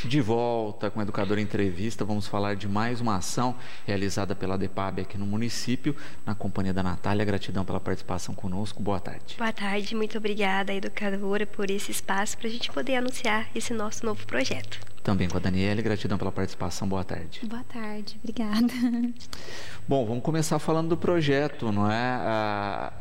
De volta com o Educador Entrevista, vamos falar de mais uma ação realizada pela DEPAB aqui no município, na companhia da Natália. Gratidão pela participação conosco. Boa tarde. Boa tarde, muito obrigada, educadora, por esse espaço para a gente poder anunciar esse nosso novo projeto. Também com a Daniela, gratidão pela participação. Boa tarde. Boa tarde, obrigada. Bom, vamos começar falando do projeto, não é?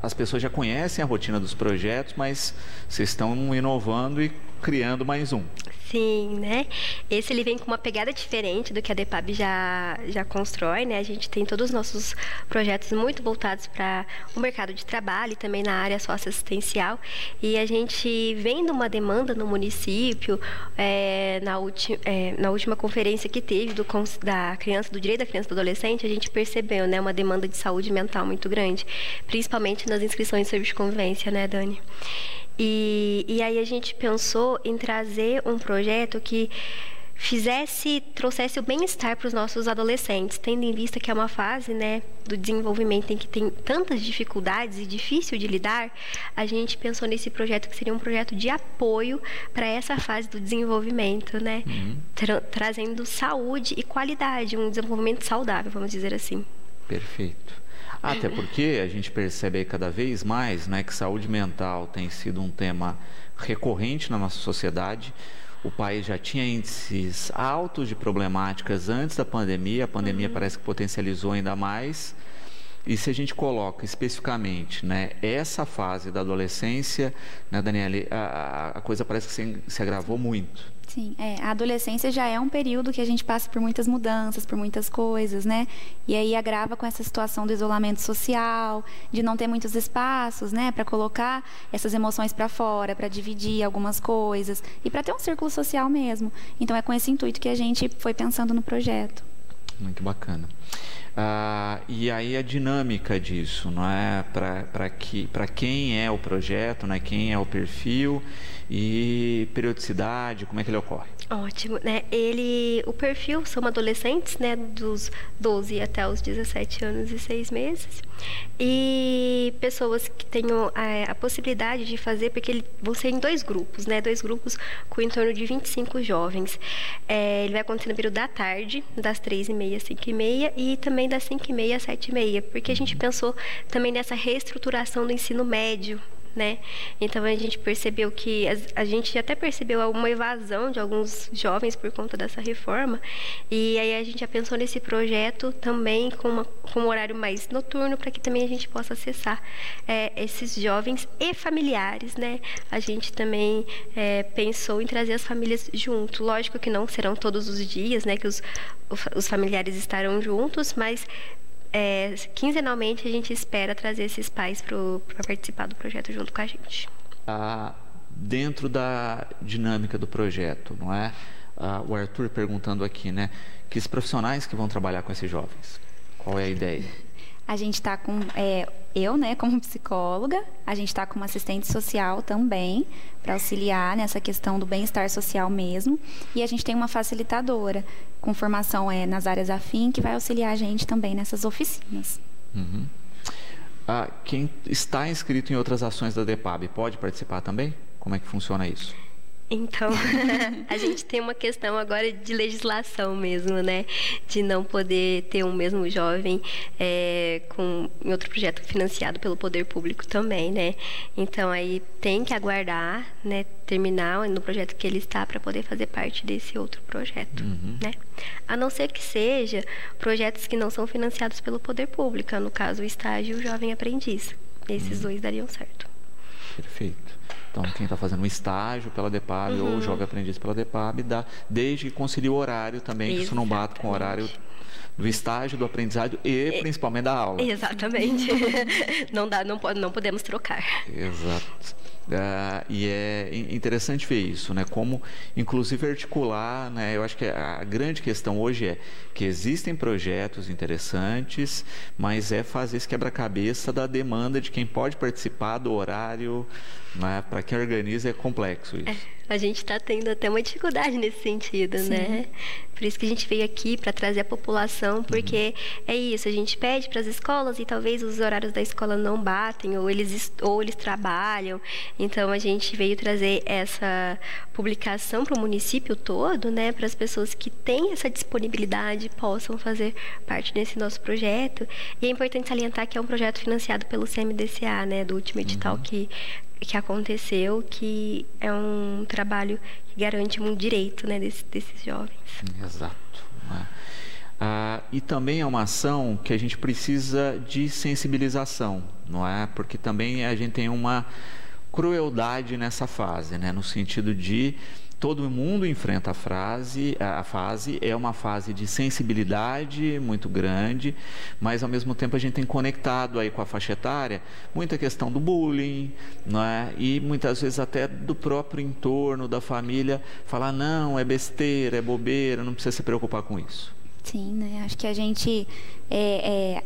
As pessoas já conhecem a rotina dos projetos, mas vocês estão inovando e criando mais um. Sim, né? Esse ele vem com uma pegada diferente do que a DEPAB já constrói, né? A gente tem todos os nossos projetos muito voltados para o mercado de trabalho e também na área socioassistencial. E a gente vendo uma demanda no município, na última conferência que teve do direito da criança e do adolescente, a gente percebeu, né, uma demanda de saúde mental muito grande, principalmente nas inscrições de serviço de convivência, né, Dani? E aí a gente pensou em trazer um projeto que trouxesse o bem-estar para os nossos adolescentes, tendo em vista que é uma fase, né, do desenvolvimento em que tem tantas dificuldades e difícil de lidar. A gente pensou nesse projeto que seria um projeto de apoio para essa fase do desenvolvimento, né, trazendo saúde e qualidade, um desenvolvimento saudável, vamos dizer assim. Perfeito. Até porque a gente percebe aí cada vez mais, né, que saúde mental tem sido um tema recorrente na nossa sociedade. O país já tinha índices altos de problemáticas antes da pandemia, a pandemia parece que potencializou ainda mais. E se a gente coloca especificamente, né, essa fase da adolescência, né, Daniela, a coisa parece que se agravou muito. Sim, a adolescência já é um período que a gente passa por muitas mudanças, por muitas coisas, né? E aí agrava com essa situação do isolamento social, de não ter muitos espaços, né, para colocar essas emoções para fora, para dividir algumas coisas e para ter um círculo social mesmo. Então é com esse intuito que a gente foi pensando no projeto. Muito bacana. E aí a dinâmica disso, não é? Para quem é o projeto, né? Quem é o perfil e periodicidade, como é que ele ocorre? Ótimo, né? O perfil são adolescentes, né, dos 12 até os 17 anos e 6 meses. E pessoas que tenham a possibilidade de fazer, porque vão ser em 2 grupos, né? 2 grupos com em torno de 25 jovens. Ele vai acontecer no período da tarde, das 3h30 às 5h30 e também das 5h30 às 7h30, porque a gente pensou também nessa reestruturação do ensino médio, né? Então a gente percebeu que a gente até percebeu uma evasão de alguns jovens por conta dessa reforma, e aí a gente já pensou nesse projeto também com um horário mais noturno, para que também a gente possa acessar esses jovens e familiares, né? A gente também pensou em trazer as famílias junto. Lógico que não serão todos os dias, né, que os familiares estarão juntos, mas quinzenalmente a gente espera trazer esses pais para participar do projeto junto com a gente. Dentro da dinâmica do projeto, não é? O Arthur perguntando aqui, né? Que profissionais que vão trabalhar com esses jovens? Qual é a ideia? A gente está com, eu, né, como psicóloga, a gente está com uma assistente social também, para auxiliar nessa questão do bem-estar social mesmo, e a gente tem uma facilitadora com formação nas áreas afim, que vai auxiliar a gente também nessas oficinas. Uhum. Quem está inscrito em outras ações da DEPAB pode participar também? Como é que funciona isso? Então, a gente tem uma questão agora de legislação mesmo, né? De não poder ter um mesmo jovem em outro projeto financiado pelo poder público também, né? Então, aí tem que aguardar, né, terminar no projeto que ele está para poder fazer parte desse outro projeto, né? A não ser que seja projetos que não são financiados pelo poder público, no caso, o estágio e o jovem aprendiz. Esses 2 dariam certo. Perfeito. Então, quem está fazendo um estágio pela DEPAB ou jovem aprendiz pela DEPAB, desde que concilie o horário também, que isso não bate com o horário do estágio, do aprendizado e principalmente da aula. Exatamente. Não podemos trocar. Exato. E é interessante ver isso, né? Como, inclusive, articular, né? Eu acho que a grande questão hoje é que existem projetos interessantes, mas fazer esse quebra-cabeça da demanda de quem pode participar do horário, né? Para quem organiza é complexo isso. A gente está tendo até uma dificuldade nesse sentido, Sim. né? Por isso que a gente veio aqui para trazer a população, porque é isso, a gente pede para as escolas e talvez os horários da escola não batem, ou eles trabalham. Então, a gente veio trazer essa publicação para o município todo, né? Para as pessoas que têm essa disponibilidade possam fazer parte desse nosso projeto. E é importante salientar que é um projeto financiado pelo CMDCA, né? Do último edital que aconteceu, que é um trabalho que garante um direito, né, desses jovens. Exato. Né? E também é uma ação que a gente precisa de sensibilização, não é? Porque também a gente tem uma crueldade nessa fase, né? No sentido de todo mundo enfrenta a fase, é uma fase de sensibilidade muito grande, mas ao mesmo tempo a gente tem conectado aí com a faixa etária muita questão do bullying, não é? E muitas vezes até do próprio entorno, da família, falar não, é besteira, é bobeira, não precisa se preocupar com isso. Sim, né? Acho que a gente,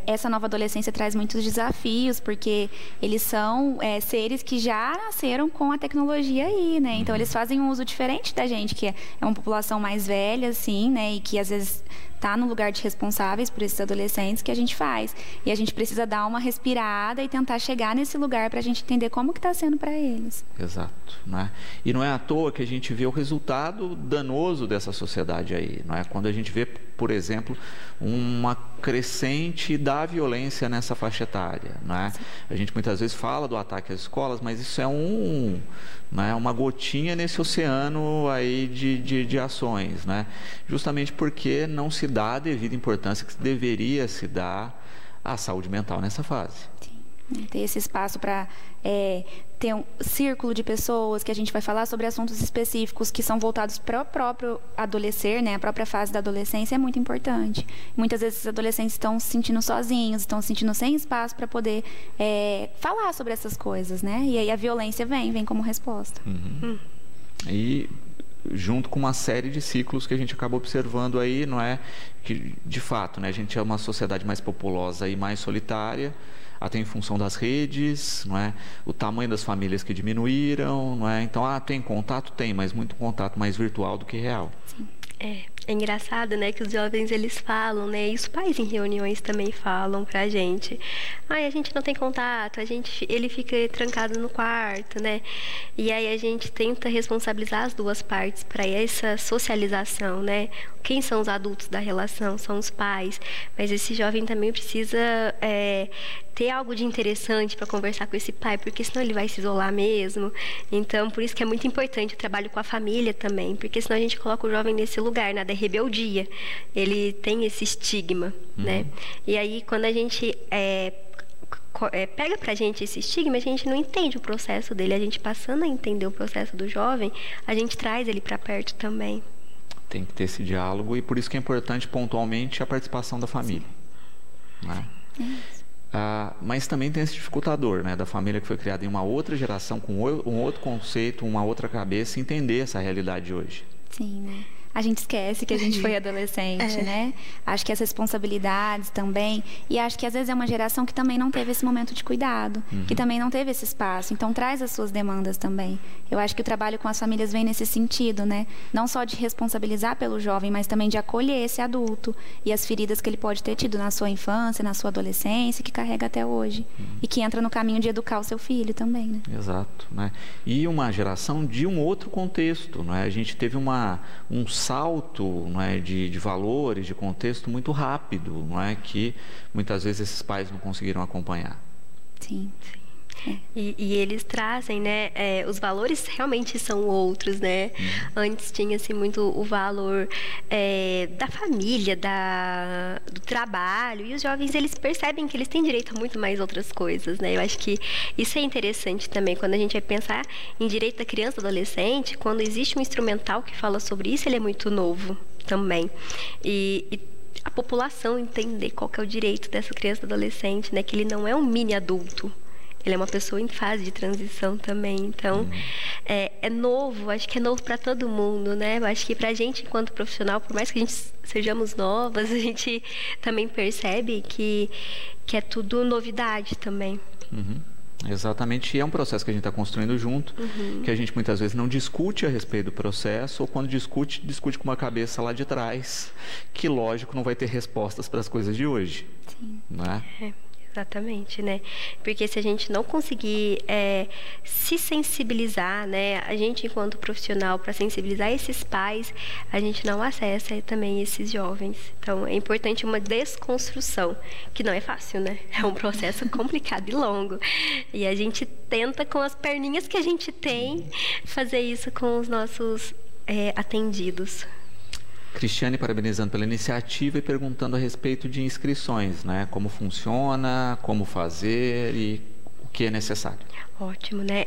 essa nova adolescência traz muitos desafios, porque eles são seres que já nasceram com a tecnologia aí, né? Então, eles fazem um uso diferente da gente, que é uma população mais velha, assim, né? E que, às vezes, está no lugar de responsáveis por esses adolescentes, que a gente faz. E a gente precisa dar uma respirada e tentar chegar nesse lugar para a gente entender como que está sendo para eles. Exato, né? E não é à toa que a gente vê o resultado danoso dessa sociedade aí, não é? Quando a gente vê, por exemplo, uma crescente da violência nessa faixa etária, não é? A gente muitas vezes fala do ataque às escolas, mas isso é uma gotinha nesse oceano aí de ações, né? Justamente porque não se dá a devida importância que deveria se dar à saúde mental nessa fase. Sim. Ter esse espaço para ter um círculo de pessoas que a gente vai falar sobre assuntos específicos que são voltados para o próprio adolescer, né? A própria fase da adolescência é muito importante. Muitas vezes os adolescentes estão se sentindo sozinhos, estão se sentindo sem espaço para poder falar sobre essas coisas, né? E aí a violência vem como resposta. E junto com uma série de ciclos que a gente acaba observando aí, não é? Que, de fato, né? A gente é uma sociedade mais populosa e mais solitária, até em função das redes, não é? O tamanho das famílias que diminuíram, não é? Então, tem contato? Tem, mas muito contato mais virtual do que real. Sim. É engraçado, né, que os jovens, eles falam, né, e os pais em reuniões também falam pra gente. A gente não tem contato, ele fica trancado no quarto, né? E aí a gente tenta responsabilizar as duas partes para essa socialização, né? Quem são os adultos da relação? São os pais. Mas esse jovem também precisa ter algo de interessante para conversar com esse pai, porque senão ele vai se isolar mesmo. Então, por isso que é muito importante o trabalho com a família também, porque senão a gente coloca o jovem nesse lugar, né, da rebeldia. Ele tem esse estigma, né? E aí, quando a gente pega pra gente esse estigma, a gente não entende o processo dele. A gente passando a entender o processo do jovem, a gente traz ele para perto também. Tem que ter esse diálogo, e por isso que é importante pontualmente a participação da família, né? Mas também tem esse dificultador, né, da família que foi criada em uma outra geração, com um outro conceito, uma outra cabeça, entender essa realidade de hoje. Sim, né? A gente esquece que a gente foi adolescente, né? Acho que as responsabilidades também. E acho que às vezes é uma geração que também não teve esse momento de cuidado, que também não teve esse espaço. Então traz as suas demandas também. Eu acho que o trabalho com as famílias vem nesse sentido, né? Não só de responsabilizar pelo jovem, mas também de acolher esse adulto e as feridas que ele pode ter tido na sua infância, na sua adolescência, que carrega até hoje. E que entra no caminho de educar o seu filho também, né? Exato, né? E uma geração de um outro contexto, né? A gente teve um salto, não é, de valores, de contexto muito rápido, não é, que muitas vezes esses pais não conseguiram acompanhar. Sim. E eles trazem, né, os valores realmente são outros, né? Antes tinha-se muito o valor da família, do trabalho, e os jovens, eles percebem que eles têm direito a muito mais outras coisas, né? Eu acho que isso é interessante também, quando a gente vai pensar em direito da criança e adolescente, quando existe um instrumental que fala sobre isso, ele é muito novo também. E a população entender qual que é o direito dessa criança e adolescente, né? Que ele não é um mini adulto. Ele é uma pessoa em fase de transição também. Então, é novo, acho que é novo para todo mundo, né? Eu acho que para a gente, enquanto profissional, por mais que a gente sejamos novas, a gente também percebe que é tudo novidade também. Exatamente, e é um processo que a gente está construindo junto, que a gente muitas vezes não discute a respeito do processo, ou quando discute com uma cabeça lá de trás, que lógico não vai ter respostas para as coisas de hoje. Sim. Não é? Exatamente, né? Porque se a gente não conseguir se sensibilizar, né? A gente, enquanto profissional, para sensibilizar esses pais, a gente não acessa também esses jovens. Então, é importante uma desconstrução, que não é fácil, né? É um processo complicado e longo. E a gente tenta, com as perninhas que a gente tem, fazer isso com os nossos atendidos. Cristiane parabenizando pela iniciativa e perguntando a respeito de inscrições, né? Como funciona, como fazer e o que é necessário. Ótimo, né?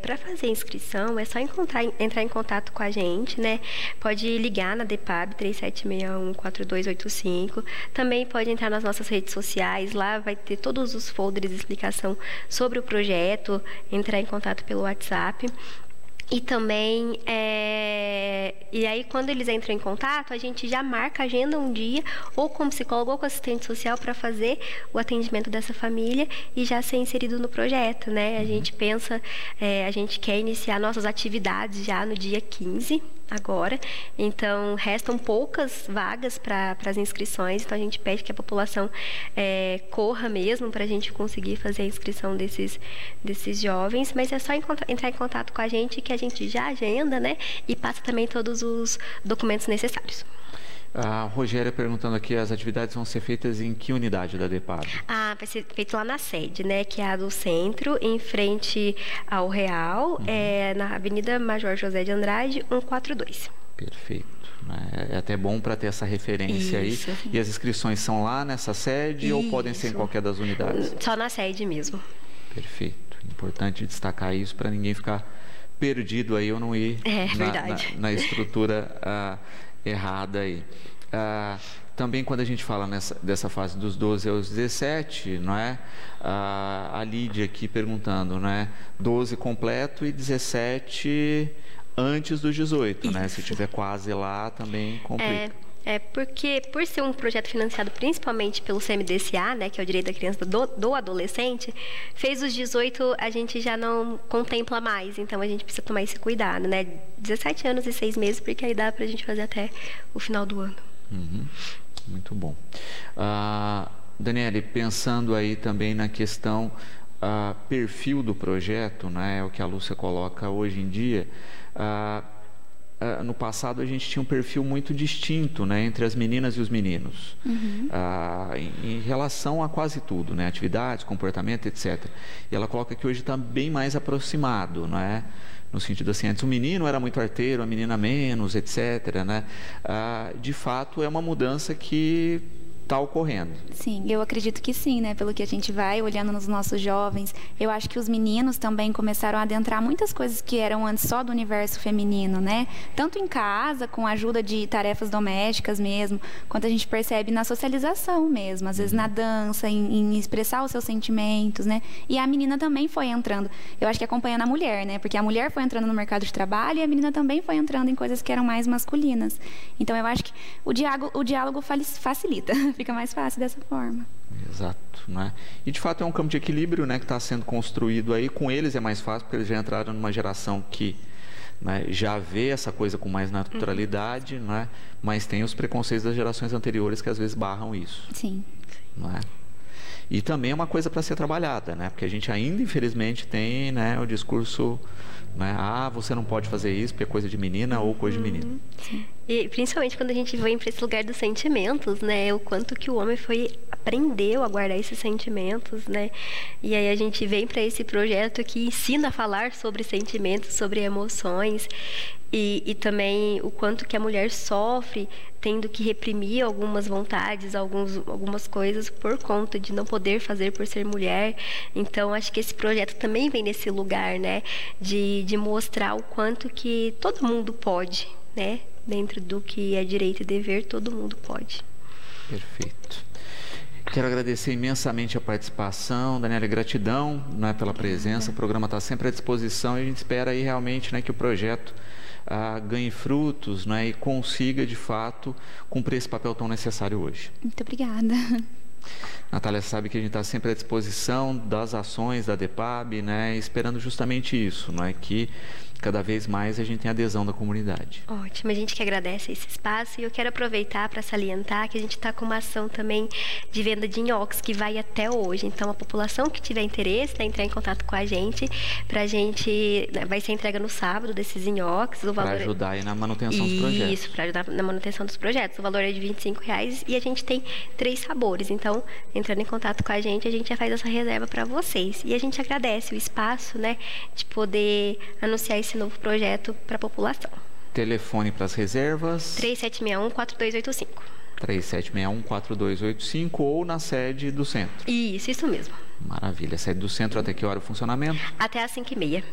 Para fazer inscrição, é só entrar em contato com a gente, né? Pode ligar na DEPAB 3761-4285. Também pode entrar nas nossas redes sociais, lá vai ter todos os folders de explicação sobre o projeto, entrar em contato pelo WhatsApp. E também, e aí quando eles entram em contato, a gente já marca, agenda um dia, ou com psicólogo ou com assistente social para fazer o atendimento dessa família e já ser inserido no projeto, né? A gente pensa, a gente quer iniciar nossas atividades já no dia 15, agora, então restam poucas vagas para as inscrições, então a gente pede que a população corra mesmo para a gente conseguir fazer a inscrição desses jovens, mas é só entrar em contato com a gente que a gente já agenda, né, e passa também todos os documentos necessários. A Rogéria perguntando aqui, as atividades vão ser feitas em que unidade da DEPAB? Vai ser feito lá na sede, né, que é a do centro, em frente ao Real, na Avenida Major José de Andrade, 142. Perfeito. É até bom para ter essa referência aí. E as inscrições são lá nessa sede ou podem ser em qualquer das unidades? Só na sede mesmo. Perfeito. Importante destacar isso para ninguém ficar perdido aí ou não ir na estrutura errada aí. Também quando a gente fala dessa fase dos 12 aos 17, não é? A Lídia aqui perguntando, não é? 12 completo e 17 antes dos 18, né? Se tiver quase lá, também complica. Porque por ser um projeto financiado principalmente pelo CMDCA, né, que é o direito da criança do adolescente, fez os 18, a gente já não contempla mais, então a gente precisa tomar esse cuidado, né? 17 anos e 6 meses, porque aí dá pra gente fazer até o final do ano. Muito bom. Daniele, pensando aí também na questão perfil do projeto, né, é o que a Lúcia coloca hoje em dia, no passado a gente tinha um perfil muito distinto, né, entre as meninas e os meninos, em relação a quase tudo, né, atividades, comportamento, etc. E ela coloca que hoje está bem mais aproximado, não é? No sentido assim, antes o menino era muito arteiro, a menina menos, etc. Né? De fato, é uma mudança que está ocorrendo. Sim, eu acredito que sim, né? Pelo que a gente vai olhando nos nossos jovens, eu acho que os meninos também começaram a adentrar muitas coisas que eram antes só do universo feminino, né? Tanto em casa, com a ajuda de tarefas domésticas mesmo, quanto a gente percebe na socialização mesmo, às vezes na dança, em expressar os seus sentimentos, né? E a menina também foi entrando, eu acho que acompanhando a mulher, né? Porque a mulher foi entrando no mercado de trabalho e a menina também foi entrando em coisas que eram mais masculinas. Então, eu acho que o diálogo facilita. Fica mais fácil dessa forma. Exato, né? E de fato é um campo de equilíbrio, né, que está sendo construído aí. Com eles é mais fácil porque eles já entraram numa geração que, né, já vê essa coisa com mais naturalidade, né? Mas tem os preconceitos das gerações anteriores que às vezes barram isso. Sim. Não é? E também é uma coisa para ser trabalhada, né? Porque a gente ainda, infelizmente, tem, né, o discurso, né? Você não pode fazer isso porque é coisa de menina ou coisa de menino. Sim. E principalmente quando a gente vem para esse lugar dos sentimentos, né? O quanto que o homem aprendeu a guardar esses sentimentos, né? E aí a gente vem para esse projeto que ensina a falar sobre sentimentos, sobre emoções. E também o quanto que a mulher sofre tendo que reprimir algumas vontades, algumas coisas por conta de não poder fazer por ser mulher. Então, acho que esse projeto também vem nesse lugar, né? De mostrar o quanto que todo mundo pode, né? Dentro do que é direito e dever, todo mundo pode. Perfeito. Quero agradecer imensamente a participação, Daniela, gratidão, né, pela presença. O programa está sempre à disposição e a gente espera aí realmente, né, que o projeto ganhe frutos, né, e consiga de fato cumprir esse papel tão necessário hoje. Muito obrigada. Natália, sabe que a gente está sempre à disposição das ações da DEPAB, né, esperando justamente isso, não é, que cada vez mais a gente tem adesão da comunidade. Ótimo, a gente que agradece esse espaço e eu quero aproveitar para salientar que a gente está com uma ação também de venda de nhoques que vai até hoje. Então, a população que tiver interesse, né, entrar em contato com a gente, vai ser entrega no sábado desses nhoques. Para ajudar aí na manutenção dos projetos. Isso, para ajudar na manutenção dos projetos. O valor é de R$25 e a gente tem 3 sabores. Então, entrando em contato com a gente já faz essa reserva para vocês. E a gente agradece o espaço, né, de poder anunciar esse novo projeto para a população. Telefone para as reservas? 3761-4285. 3761-4285 ou na sede do centro? Isso mesmo. Maravilha. Sede do centro até que hora o funcionamento? Até às 5h30.